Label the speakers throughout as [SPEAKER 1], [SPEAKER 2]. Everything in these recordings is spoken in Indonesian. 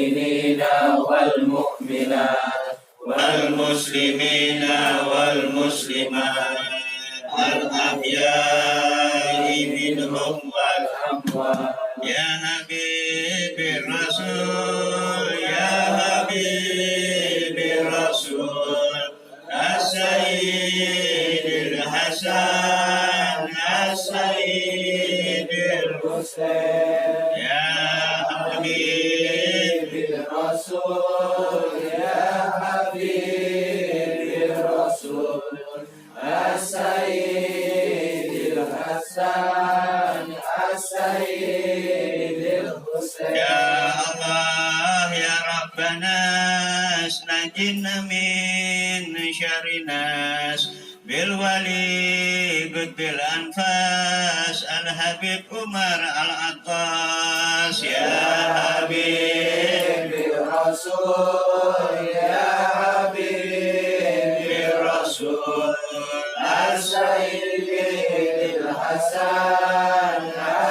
[SPEAKER 1] والمؤمنين والمؤمنات
[SPEAKER 2] والمسلمين والمسلمات الأحياء منهم والأموات يا حبيب الرسول يا حبيب الرسول السيد الحسن السيد الحسين يا حبيب
[SPEAKER 1] الرسول يا حبيب الرسول السيد الحسن السيد الحسين
[SPEAKER 2] يا الله يا ربنا نجنا من شر الناس بالولي قد بالأنفاس الحبيب عمر العطاس يا حبيب
[SPEAKER 1] الرسول يا حبيب الرسول السيد الحسن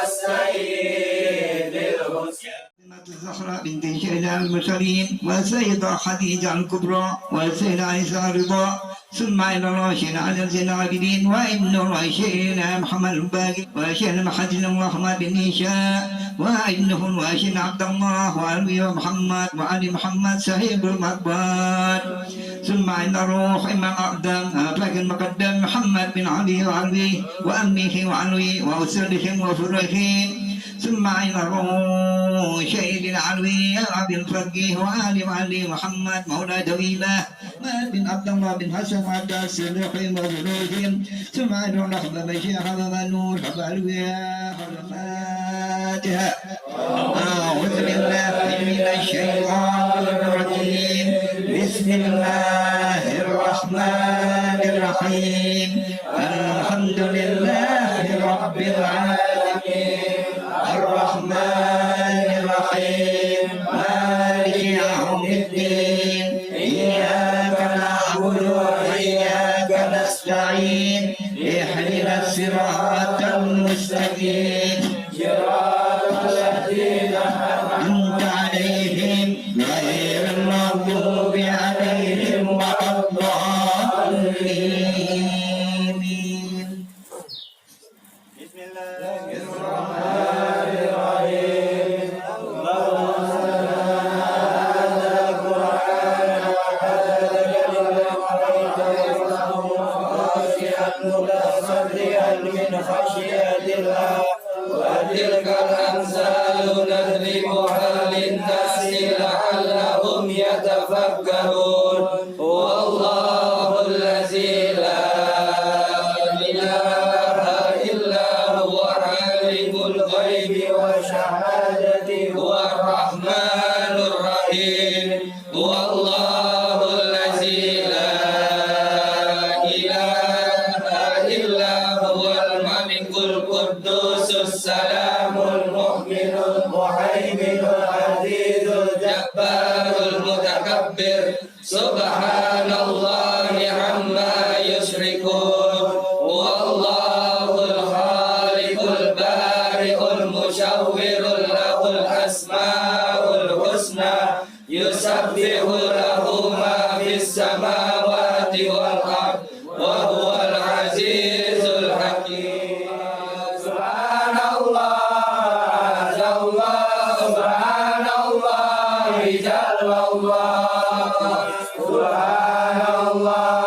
[SPEAKER 1] السيد الحسين
[SPEAKER 3] الزهراء بنت شهداء المرسلين والسيدة خديجة الكبرى والسيدة عائشة الرضا ثم إلى الراشدين على زين العابدين وابن الراشدين محمد الباقي وشيخ محمد محمد بن هشام وابنه الواشد عبد الله وعلي محمد وعلي محمد صاحب المقبات ثم إلى الروح إمام أقدم أفاق المقدم محمد بن علي وعلوي وأمه وعلوي وأسرهم وفرهم ثم إلى الروح شهيد العلوي العبد الفقيه وآل وعلي محمد مولى دويلة بن عبد الله بن حسن عبد الصديق وفروجهم ثم إلى الرحمة بشير حبب النور حبب الوياء الفاتحة أعوذ بالله من الشيطان الرجيم بسم الله الرحمن الرحيم الحمد لله رب العالمين الرحمن الرحيم مالك يوم الدين إياك نعبد وإياك نستعين اهدنا الصراط المستقيم صراط الذين أنعمت عليهم غير المغضوب عليهم ولا الضالين بسم الله الرحمن الرحيم اللهم صل على القرآن وعلى متصديا من خشية الله وتلك الأمثال نضربها للناس لعلهم يتفكرون والله الذي لا إله إلا هو عالم الغيب والشهادة هو الرحمن الرحيم والله الذي لا إله إلا هو الملك القدوس السلام المؤمن المهيمن العزيز الجبار المتكبر سبحان الله عما يشركون والله الخالق البارئ المشور له الأسماء الحسنى يسبح له ما في السماوات والأرض وهو العزيز الحكيم سبحان الله سبحان الله جل الله سبحان الله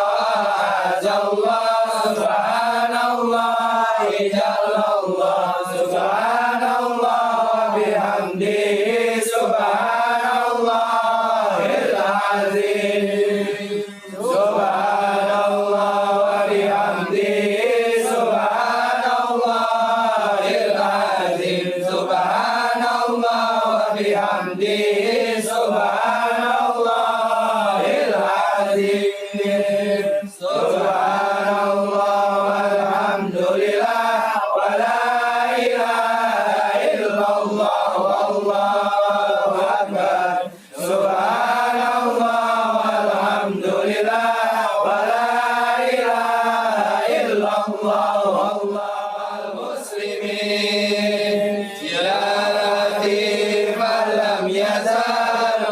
[SPEAKER 3] سبحان الله جل الله سبحان الله بحمده سبحان الله العظيم سبحان الله وبحمده سبحان الله العظيم سبحان الله وبحمده سبحان الله العظيم سبحان الله والحمد لله ولا إله إلا الله والله أكبر سبحان الله والحمد لله ولا إله إلا الله والله المسلمين يا لطيف لم يزال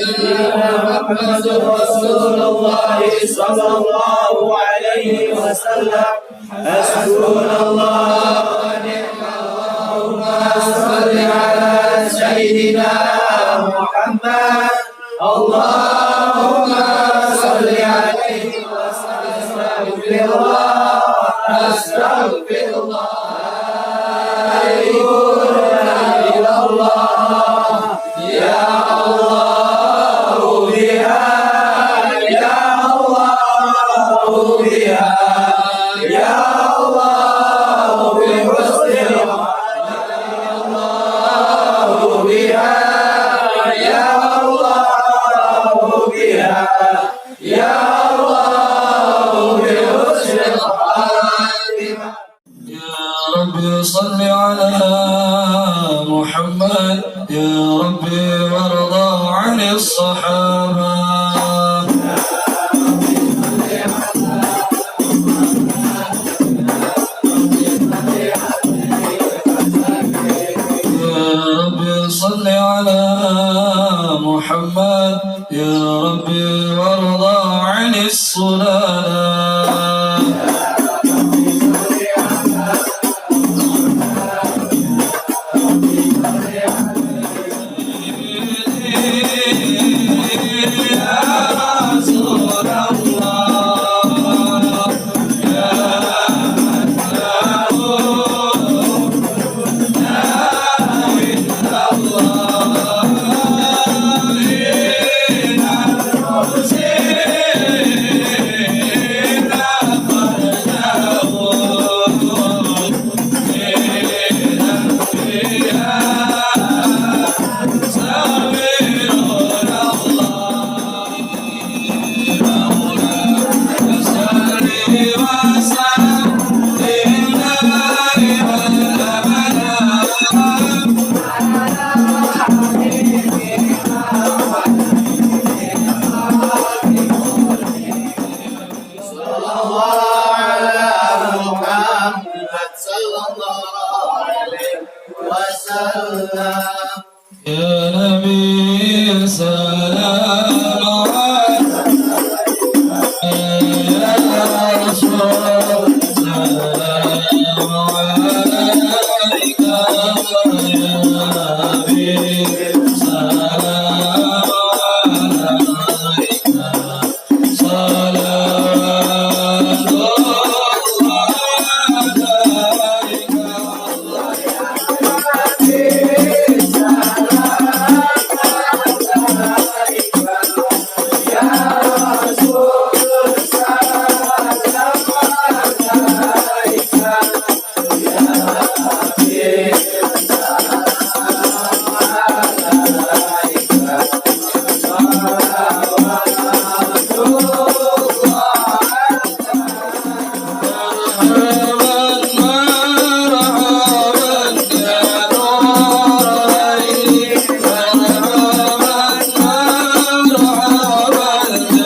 [SPEAKER 1] محمد رسول الله صلى الله عليه وسلم حسبنا الله ونعم اللهم صل على سيدنا محمد اللهم صل عليه وسلم استغفر الله إلى الله يا الله بها يا الله بها يا الله بحسن الله بها يا الله بها يا الله بحسن الخاتمة
[SPEAKER 4] يا رب صل على محمد يا رب وارضى عن الصحابة يا رب صل على محمد يا رب وارضى عن الصلاة يا نبي سلام يا رسول سلام عليك يا حبيب سلام عليك صلوات الله عليك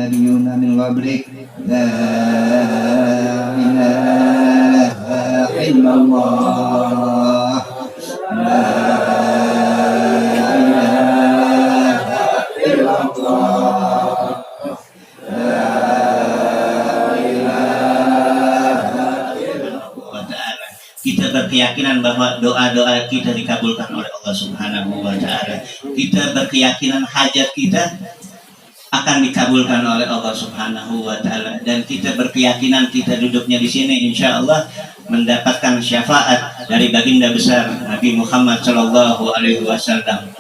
[SPEAKER 3] والنبيون من قبلك لا إله إلا الله لا إله إلا الله
[SPEAKER 2] kita berkeyakinan bahwa doa-doa kita dikabulkan oleh Allah Subhanahu wa Ta'ala. Kita berkeyakinan hajat kita akan dikabulkan oleh Allah Subhanahu wa Ta'ala, dan kita berkeyakinan kita duduknya di sini insya Allah mendapatkan syafaat dari baginda besar Nabi Muhammad Shallallahu Alaihi Wasallam.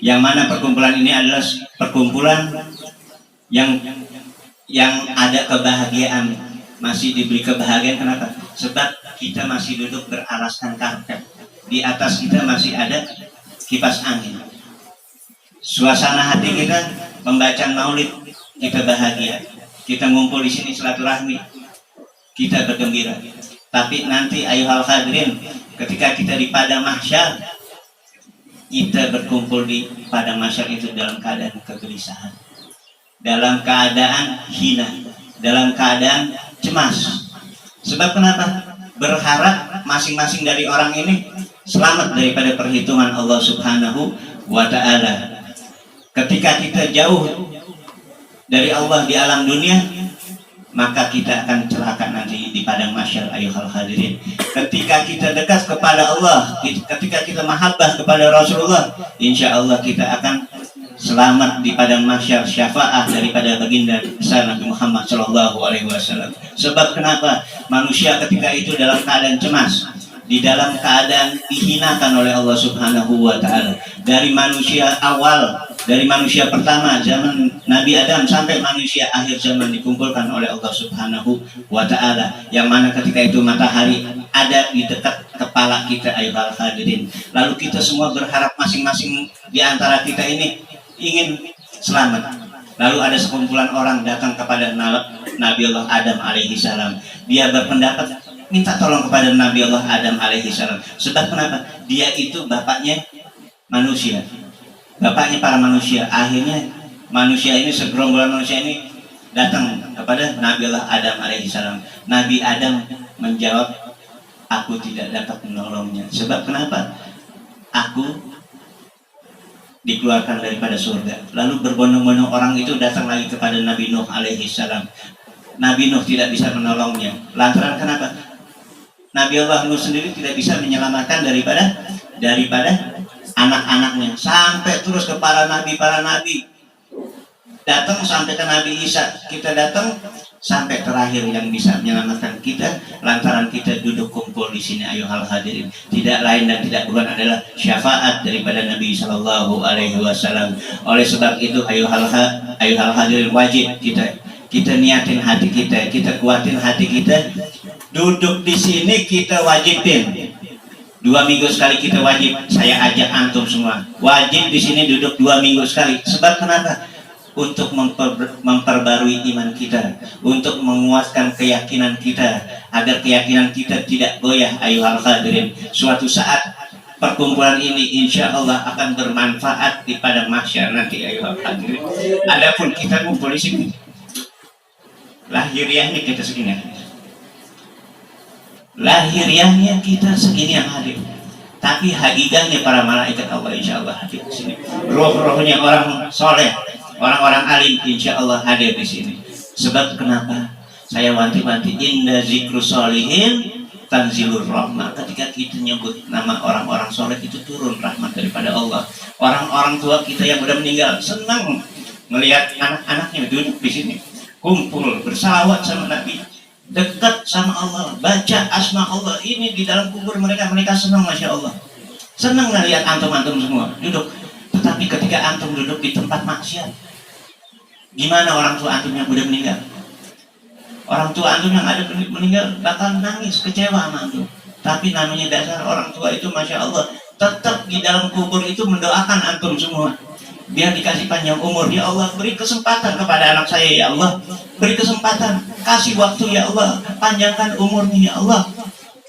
[SPEAKER 2] Yang mana perkumpulan ini adalah perkumpulan yang ada kebahagiaan, masih diberi kebahagiaan. Kenapa? Sebab kita masih duduk beralaskan karpet, di atas kita masih ada kipas angin. Suasana hati kita pembacaan maulid, kita bahagia, kita ngumpul di sini silaturahmi, kita bergembira. Tapi nanti ayuhal hadirin, ketika kita di padang mahsyar, kita berkumpul di padang mahsyar itu dalam keadaan kegelisahan, dalam keadaan hina, dalam keadaan cemas. Sebab kenapa? Berharap masing-masing dari orang ini selamat daripada perhitungan Allah Subhanahu wa Ta'ala. Ketika kita jauh dari Allah di alam dunia, maka kita akan celaka nanti di padang mahsyar ayuhal hadirin. Ketika kita dekat kepada Allah, ketika kita mahabbah kepada Rasulullah, insya Allah kita akan selamat di padang mahsyar, syafaat daripada baginda besar Nabi Muhammad Shallallahu Alaihi Wasallam. Sebab kenapa? Manusia ketika itu dalam keadaan cemas, di dalam keadaan dihinakan oleh Allah Subhanahu wa Ta'ala. Dari manusia awal, dari manusia pertama zaman Nabi Adam sampai manusia akhir zaman dikumpulkan oleh Allah Subhanahu wa Ta'ala. Yang mana ketika itu matahari ada di dekat kepala kita ayuhal hadirin. Lalu kita semua berharap masing-masing di antara kita ini ingin selamat. Lalu ada sekumpulan orang datang kepada Nabi Allah Adam alaihi salam. Dia berpendapat minta tolong kepada Nabi Allah Adam alaihi salam. Sebab kenapa? Dia itu bapaknya manusia, bapaknya para manusia. Akhirnya manusia ini, segerombolan manusia ini datang kepada Nabi Allah Adam alaihi salam. Nabi Adam menjawab, aku tidak dapat menolongnya. Sebab kenapa? Aku dikeluarkan daripada surga. Lalu berbondong-bondong orang itu datang lagi kepada Nabi Nuh alaihi salam. Nabi Nuh tidak bisa menolongnya. Lantaran kenapa? Nabi Allah Nuh sendiri tidak bisa menyelamatkan daripada anak-anaknya. Sampai terus ke para nabi datang sampai ke Nabi Isa. Kita datang sampai terakhir yang bisa menyelamatkan kita, lantaran kita duduk kumpul di sini ayuhal hadirin. Tidak lain dan tidak bukan adalah syafaat daripada Nabi Shallallahu Alaihi Wasallam. Oleh sebab itu ayuhal hadirin, wajib kita niatin hati kita, kita kuatin hati kita. Duduk di sini kita wajibin 2 minggu sekali, kita wajib. Saya ajak antum semua wajib di sini duduk 2 minggu sekali. Sebab kenapa? Untuk memperbarui iman kita, untuk menguatkan keyakinan kita, agar keyakinan kita tidak goyah ayuhal hadirin. Suatu saat perkumpulan ini insya Allah akan bermanfaat di padang mahsyar nanti ayuhal hadirin. Adapun kita ngumpul di sini, lahiriahnya kita segini, lahiriahnya kita segini yang hadir, tapi hakikatnya para malaikat Allah insya Allah hadir di sini. Roh-rohnya orang soleh, orang-orang alim insya Allah hadir di sini. Sebab kenapa? Saya wanti-wanti, inda zikru solihin tanzilur rahmah. Ketika kita nyebut nama orang-orang soleh itu turun rahmat daripada Allah. Orang-orang tua kita yang sudah meninggal senang melihat anak-anaknya duduk di sini, kumpul bersalawat sama Nabi, dekat sama Allah, baca asma Allah. Ini di dalam kubur mereka senang, masya Allah, senang melihat antum-antum semua duduk. Tetapi ketika antum duduk di tempat maksiat, gimana orang tua antum yang sudah meninggal? Orang tua antum yang ada meninggal bakal nangis, kecewa sama antum. Tapi namanya dasar orang tua itu masya Allah, tetap di dalam kubur itu mendoakan antum semua, biar dikasih panjang umur. Ya Allah, beri kesempatan kepada anak saya ya Allah, beri kesempatan, kasih waktu ya Allah, panjangkan umurnya ya Allah.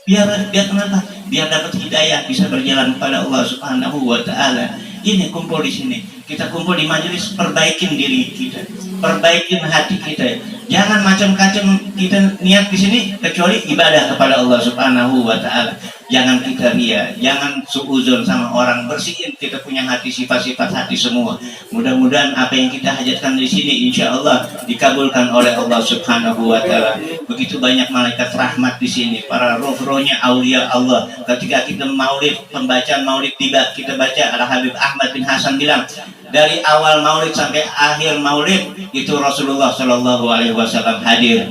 [SPEAKER 2] Biar kenapa? Biar dapat hidayah, bisa berjalan kepada Allah Subhanahu wa Ta'ala. Ini kumpul di sini, kita kumpul di majelis, perbaikin diri kita. perbaikin hati kita. Jangan macam-macam kita niat di sini kecuali ibadah kepada Allah Subhanahu wa taala. Jangan kita ria, jangan suuzon sama orang, bersihin kita punya hati, sifat-sifat hati semua. Mudah-mudahan apa yang kita hajatkan di sini insya Allah dikabulkan oleh Allah Subhanahu wa taala. Begitu banyak malaikat rahmat di sini, para roh-rohnya aulia Allah. Ketika kita maulid, pembacaan maulid tiba, kita baca Al Habib Ahmad bin Hasan bilang, dari awal maulid sampai akhir maulid itu Rasulullah Shallallahu Alaihi Wasallam hadir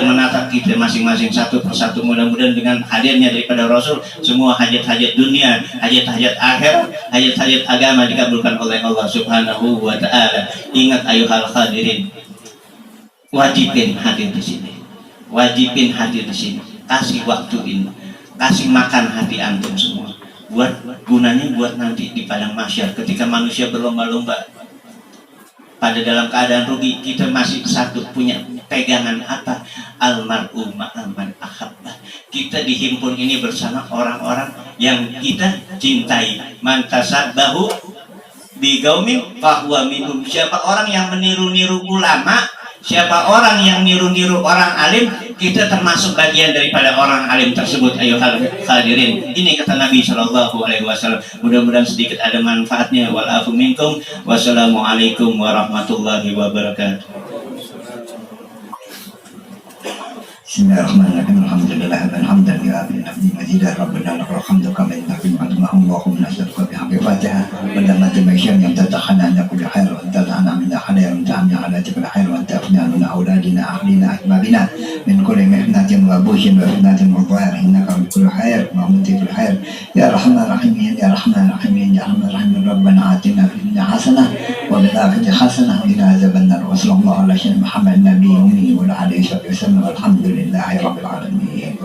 [SPEAKER 2] menatap kita masing-masing satu persatu. Mudah-mudahan dengan hadirnya daripada Rasul semua hajat-hajat dunia, hajat-hajat akhir, hajat-hajat agama dikabulkan oleh Allah Subhanahu wa taala. Ingat ayuhal hadirin, wajibin hadir di sini, wajibin hadir di sini. Kasih waktu ini, kasih makan hati antum semua. Buat gunanya buat nanti di padang mahsyar ketika manusia berlomba-lomba pada dalam keadaan rugi, kita masih satu punya pegangan apa? Almar'u ma'aman ahabbah. Kita dihimpun ini bersama orang-orang yang kita cintai. Man tasabbahu bigaumin fahuwa minhum. Siapa orang yang meniru-niru ulama, siapa orang yang niru-niru orang alim, kita termasuk bagian daripada orang alim tersebut. Ayo hadirin, ini kata Nabi Shallallahu Alaihi Wasallam. Mudah-mudahan sedikit ada manfaatnya. Walafu minkum. Wassalamualaikum warahmatullahi wabarakatuh.
[SPEAKER 3] Bismillahirrahmanirrahim. Alhamdulillah wa hamdan ya rabbil alamin. Majidah rabbana lakal hamdu kama yanbaghi li Allahumma nas'aluka bi haqqi Fatihah wa damati maishan yang tatakhana an kulli khair wa tata'ana min khair wa ta'amna ala kulli khair wa ta'afna min auladina ahlina ahbabina min kulli mihnatin wa bushin wa fitnatin wa dhar innaka bi kulli khair wa muti bil khair ya rahman rahim ya rahman rahim ya rahman rahim rabbana atina fid dunya hasanah wa fil akhirati hasanah wa qina azabannar. Wa sallallahu ala sayyidina Muhammad nabiyyi wa ala alihi wa sahbihi wa sallam. Alhamdulillah Rabbil alamin.